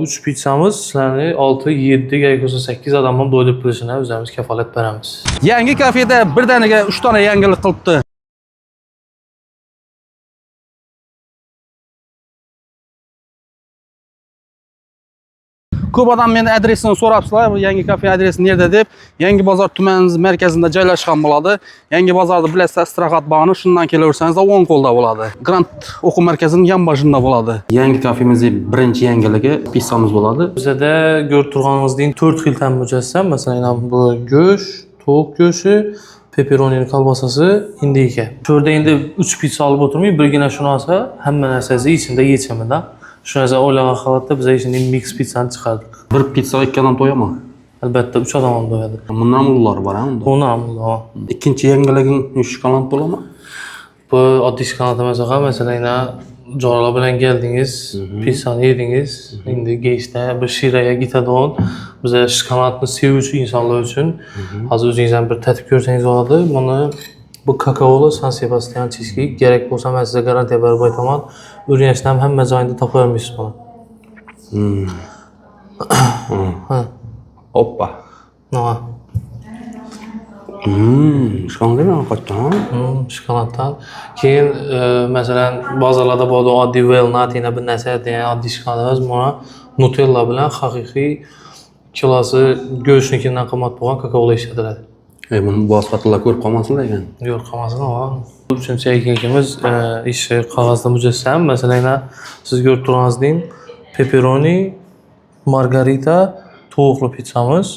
3 pizzamız sizlarni 6, 7 yoki bo'lsa 8 odamdan doyurib berishini o'zimiz kafolat beramiz. Yangi kafeda birdaniga 3 dona yangilik qilibdi. Ko'p odam meni adresini so'rabsizlar, bu yangi kafe adresi nerede deb. Yangi bozor tumanimiz markazida joylashgan bo'ladi. Yangi bozorda bilasizlar, istirohat bog'ini shundan kelaversangiz o'ng qo'lda bo'ladi. Grant o'quv markazining yonboshida bo'ladi. Yangi kafemizning birinchi yangiligi pizzamiz bo'ladi. Bizda ko'rib turganingizdek 4 xil ta'm mujassam, masalan, bu go'sht, tovuq go'shti, pepperoni kolbasasi, indika. Sho'rda endi 3 pizza olib o'tirmay, birgina shu narsa hamma narsasi ichida yechimida. Shu narsa o'ylagan holatda biz ishini mix pizzani chiqardik. Bir pizza ikki odam to'yadimi? Albatta 3 odam ham doyadi. Bundan ullari bor, ha? Buni ham bor. Ikkinchi yangiliging shikolat bo'ladimi? Bu oddiy shikolat emas, masalan, jo'ralar bilan keldingiz, pizzani yedingiz, endi geyshda bir shiraga ketadigan, biz shikolatni sevuvchi insonlar uchun hozir o'zingiz ham bir tatib ko'rsangiz bo'ladi. Buni bu kakaoli San Sebastian cheesecake kerak bo'lsa, men sizga garantiya berib aytaman, Urganchda ham hamma joyda topa olmaysiz buni. Hoppa. Nima? Shikolatdan qatdan. Shikolatdan. Keyin masalan, bozorlarda bor oddiy Velnatina bir narsa degan oddiy shikolat, buni Nutella bilan haqiqiy kilosi go'shtnikidan qimmat bo'lgan kakaoli ishlatiladi. Buni boshqalar ko'rib qolmasinlar ekan. Yo'q, qolmasin, ha. Uchinchi ekimiz ishi qog'ozda mujassam. Masalan, siz ko'rib turganingizdek, pepperoni, margarita, tovuqli pizzamiz.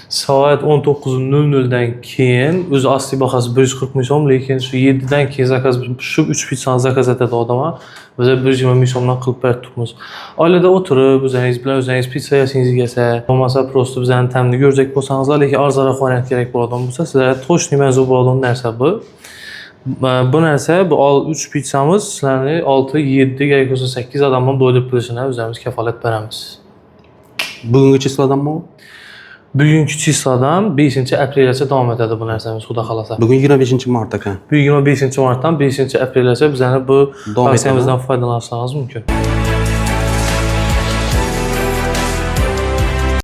Soat 19:00 dan keyin o'zi asli bahasi 140 ming so'm, lekin shu 7 dan keyin zakaz shu 3 pizzani zakaz etadi odamlar. Biz 120 ming so'mdan qilib berdik. Oilada o'tirib, o'zingiz bilan o'zingiz pizza yesangiz kelsa, bo'lmasa prosta bizning ta'mni ko'rsak bo'lsangizlar, lekin arzonroq variant kerak bo'ladigan bo'lsa, sizlarga to'shni mavzu bo'ladigan narsa bu. Bu narsa, bu 3 pizzamiz sizlarni 6, 7 yoki bo'lsa 8 odamdan doyurib berishini o'zimiz kafolat beramiz. Bugungi chisladanmi? Bugungi chisladan 5-aprelgacha davom etadi bu narsamiz, xudo xolasa. Bugun 25-mart ekan. Bugun 25-martdan 5-aprelgacha bizlarni bu aksiyamizdan foydalanishingiz mumkin.